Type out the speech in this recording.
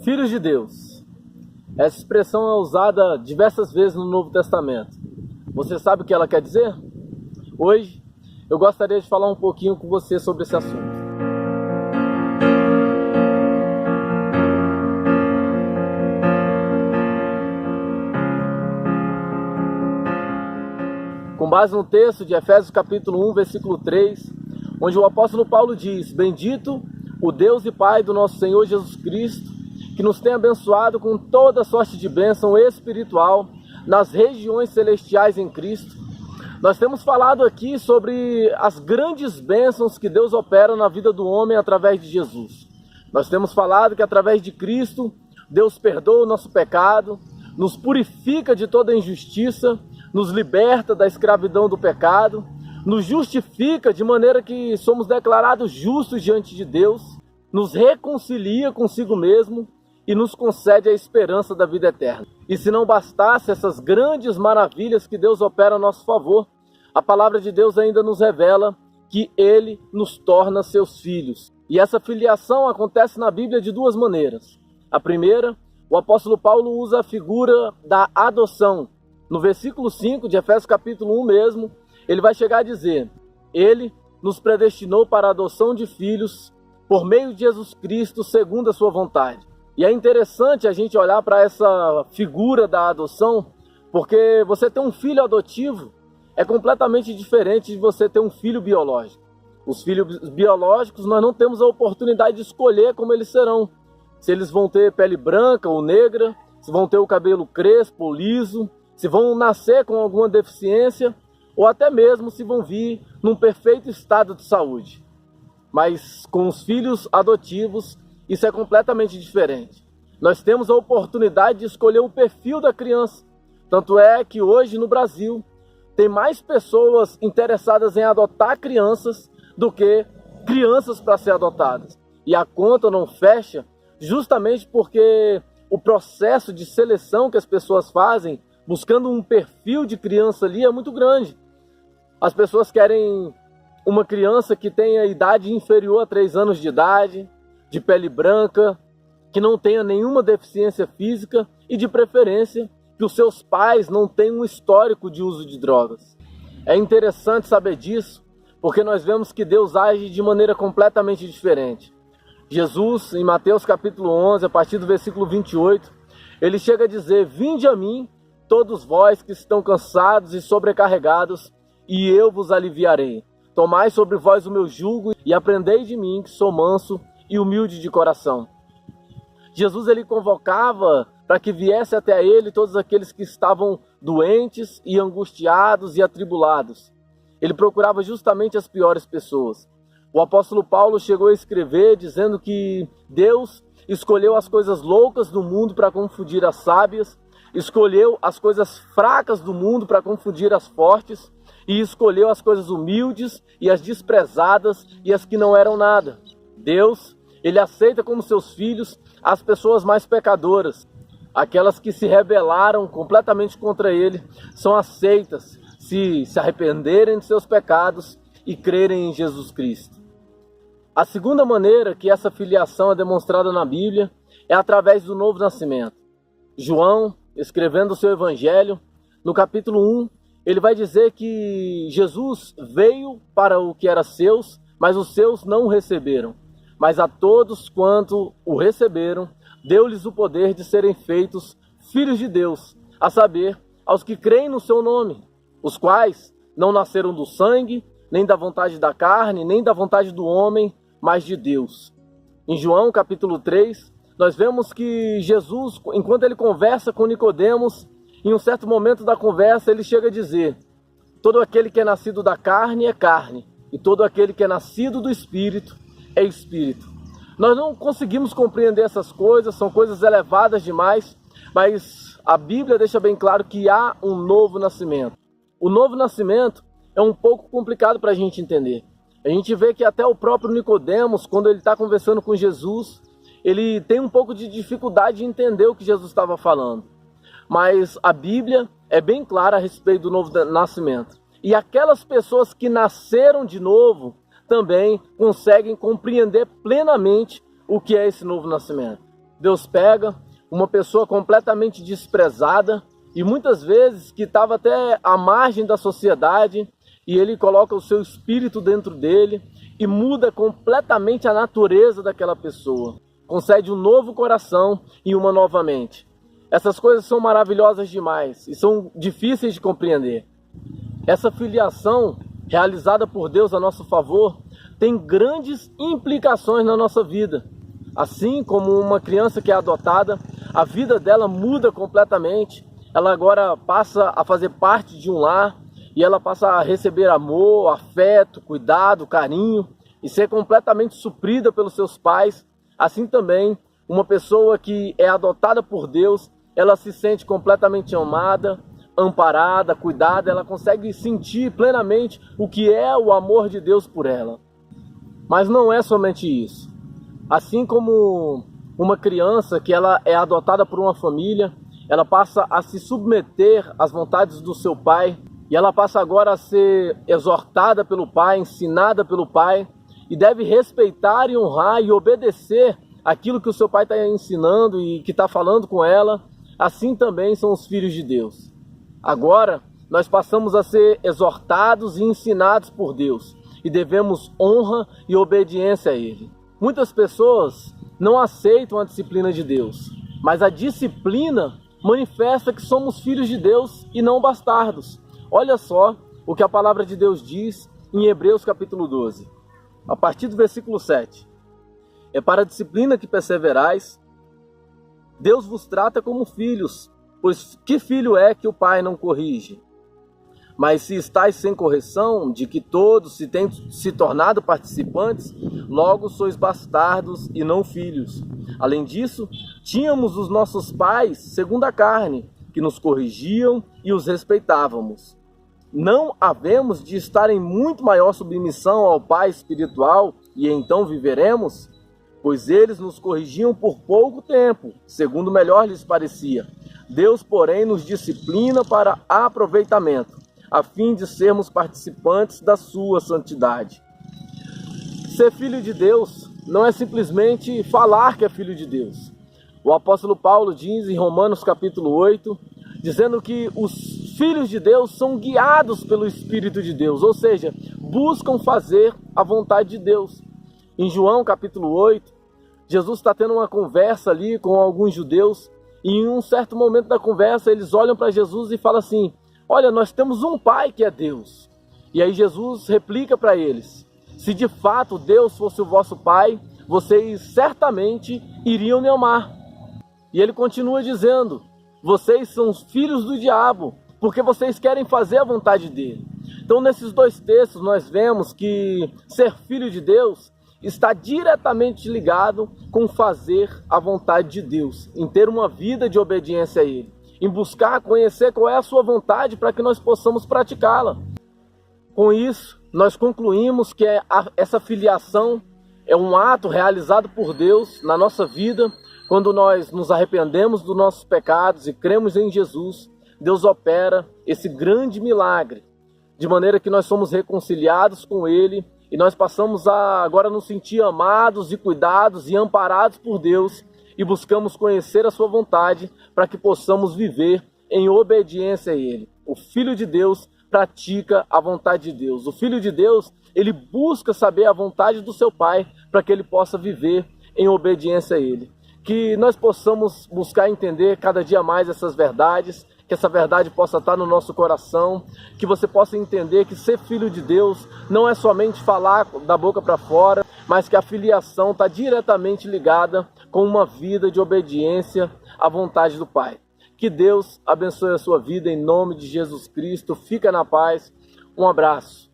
Filhos de Deus. Essa expressão é usada diversas vezes no Novo Testamento. Você sabe o que ela quer dizer? Hoje eu gostaria de falar um pouquinho com você sobre esse assunto. Com base no texto de Efésios capítulo 1, versículo 3, onde o apóstolo Paulo diz: Bendito o Deus e Pai do nosso Senhor Jesus Cristo, que nos tem abençoado com toda sorte de bênção espiritual nas regiões celestiais em Cristo. Nós temos falado aqui sobre as grandes bênçãos que Deus opera na vida do homem através de Jesus. Nós temos falado que através de Cristo, Deus perdoa o nosso pecado, nos purifica de toda injustiça, nos liberta da escravidão do pecado, nos justifica de maneira que somos declarados justos diante de Deus, nos reconcilia consigo mesmo e nos concede a esperança da vida eterna. E se não bastasse essas grandes maravilhas que Deus opera a nosso favor, a palavra de Deus ainda nos revela que Ele nos torna seus filhos. E essa filiação acontece na Bíblia de duas maneiras. A primeira, o apóstolo Paulo usa a figura da adoção. No versículo 5 de Efésios capítulo 1 mesmo, ele vai chegar a dizer: Ele nos predestinou para a adoção de filhos por meio de Jesus Cristo, segundo a sua vontade. E é interessante a gente olhar para essa figura da adoção, porque você ter um filho adotivo é completamente diferente de você ter um filho biológico. Os filhos biológicos nós não temos a oportunidade de escolher como eles serão. Se eles vão ter pele branca ou negra, se vão ter o cabelo crespo ou liso, se vão nascer com alguma deficiência, ou até mesmo se vão vir num perfeito estado de saúde. Mas com os filhos adotivos, isso é completamente diferente. Nós temos a oportunidade de escolher o perfil da criança. Tanto é que hoje no Brasil tem mais pessoas interessadas em adotar crianças do que crianças para ser adotadas. E a conta não fecha justamente porque o processo de seleção que as pessoas fazem, buscando um perfil de criança ali, é muito grande. As pessoas querem uma criança que tenha idade inferior a 3 anos de idade, de pele branca, que não tenha nenhuma deficiência física e, de preferência, que os seus pais não tenham um histórico de uso de drogas. É interessante saber disso, porque nós vemos que Deus age de maneira completamente diferente. Jesus, em Mateus capítulo 11, a partir do versículo 28, ele chega a dizer: Vinde a mim, todos vós que estão cansados e sobrecarregados, e eu vos aliviarei. Tomai sobre vós o meu jugo e aprendei de mim, que sou manso e humilde de coração. Jesus ele convocava para que viesse até ele todos aqueles que estavam doentes e angustiados e atribulados. Ele procurava justamente as piores pessoas. O apóstolo Paulo chegou a escrever dizendo que Deus escolheu as coisas loucas do mundo para confundir as sábias, escolheu as coisas fracas do mundo para confundir as fortes, e escolheu as coisas humildes e as desprezadas e as que não eram nada. Deus, ele aceita como seus filhos as pessoas mais pecadoras. Aquelas que se rebelaram completamente contra ele são aceitas se arrependerem de seus pecados e crerem em Jesus Cristo. A segunda maneira que essa filiação é demonstrada na Bíblia é através do novo nascimento. João, escrevendo o seu evangelho, no capítulo 1, ele vai dizer que Jesus veio para o que era seus, mas os seus não o receberam. Mas a todos quanto o receberam, deu-lhes o poder de serem feitos filhos de Deus, a saber, aos que creem no seu nome, os quais não nasceram do sangue, nem da vontade da carne, nem da vontade do homem, mas de Deus. Em João capítulo 3, nós vemos que Jesus, enquanto ele conversa com Nicodemos, em um certo momento da conversa, ele chega a dizer: todo aquele que é nascido da carne é carne, e todo aquele que é nascido do Espírito é Espírito. Nós não conseguimos compreender essas coisas, são coisas elevadas demais, mas a Bíblia deixa bem claro que há um novo nascimento. O novo nascimento é um pouco complicado para a gente entender. A gente vê que até o próprio Nicodemos, quando ele está conversando com Jesus, ele tem um pouco de dificuldade de entender o que Jesus estava falando. Mas a Bíblia é bem clara a respeito do novo nascimento. E aquelas pessoas que nasceram de novo também conseguem compreender plenamente o que é esse novo nascimento. Deus pega uma pessoa completamente desprezada e muitas vezes que estava até à margem da sociedade, e ele coloca o seu espírito dentro dele e muda completamente a natureza daquela pessoa. Concede um novo coração e uma nova mente. Essas coisas são maravilhosas demais e são difíceis de compreender. Essa filiação realizada por Deus a nosso favor tem grandes implicações na nossa vida. Assim como uma criança que é adotada, a vida dela muda completamente. Ela agora passa a fazer parte de um lar e ela passa a receber amor, afeto, cuidado, carinho e ser completamente suprida pelos seus pais. Assim também, uma pessoa que é adotada por Deus, ela se sente completamente amada, amparada, cuidada, ela consegue sentir plenamente o que é o amor de Deus por ela. Mas não é somente isso. Assim como uma criança que ela é adotada por uma família, ela passa a se submeter às vontades do seu pai, e ela passa agora a ser exortada pelo pai, ensinada pelo pai, e deve respeitar e honrar e obedecer aquilo que o seu pai está ensinando e que está falando com ela. Assim também são os filhos de Deus. Agora, nós passamos a ser exortados e ensinados por Deus, e devemos honra e obediência a Ele. Muitas pessoas não aceitam a disciplina de Deus, mas a disciplina manifesta que somos filhos de Deus e não bastardos. Olha só o que a palavra de Deus diz em Hebreus capítulo 12, a partir do versículo 7. É para a disciplina que perseverais. Deus vos trata como filhos, pois que filho é que o pai não corrige? Mas se estáis sem correção, de que todos se têm se tornado participantes, logo sois bastardos e não filhos. Além disso, tínhamos os nossos pais, segundo a carne, que nos corrigiam e os respeitávamos. Não havemos de estar em muito maior submissão ao Pai espiritual e então viveremos? Pois eles nos corrigiam por pouco tempo, segundo melhor lhes parecia. Deus, porém, nos disciplina para aproveitamento, a fim de sermos participantes da sua santidade. Ser filho de Deus não é simplesmente falar que é filho de Deus. O apóstolo Paulo diz em Romanos capítulo 8, dizendo que os filhos de Deus são guiados pelo Espírito de Deus, ou seja, buscam fazer a vontade de Deus. Em João capítulo 8, Jesus está tendo uma conversa ali com alguns judeus, e em um certo momento da conversa eles olham para Jesus e falam assim: olha, nós temos um pai que é Deus. E aí Jesus replica para eles: se de fato Deus fosse o vosso pai, vocês certamente iriam me amar. E ele continua dizendo: vocês são os filhos do diabo, porque vocês querem fazer a vontade dele. Então nesses dois textos nós vemos que ser filho de Deus está diretamente ligado com fazer a vontade de Deus, em ter uma vida de obediência a Ele, em buscar conhecer qual é a sua vontade para que nós possamos praticá-la. Com isso, nós concluímos que essa filiação é um ato realizado por Deus na nossa vida. Quando nós nos arrependemos dos nossos pecados e cremos em Jesus, Deus opera esse grande milagre, de maneira que nós somos reconciliados com Ele e nós passamos a agora nos sentir amados e cuidados e amparados por Deus e buscamos conhecer a sua vontade para que possamos viver em obediência a Ele. O Filho de Deus pratica a vontade de Deus. O Filho de Deus, ele busca saber a vontade do seu Pai para que ele possa viver em obediência a Ele. Que nós possamos buscar entender cada dia mais essas verdades, que essa verdade possa estar no nosso coração, que você possa entender que ser filho de Deus não é somente falar da boca para fora, mas que a filiação está diretamente ligada com uma vida de obediência à vontade do Pai. Que Deus abençoe a sua vida em nome de Jesus Cristo. Fica na paz. Um abraço.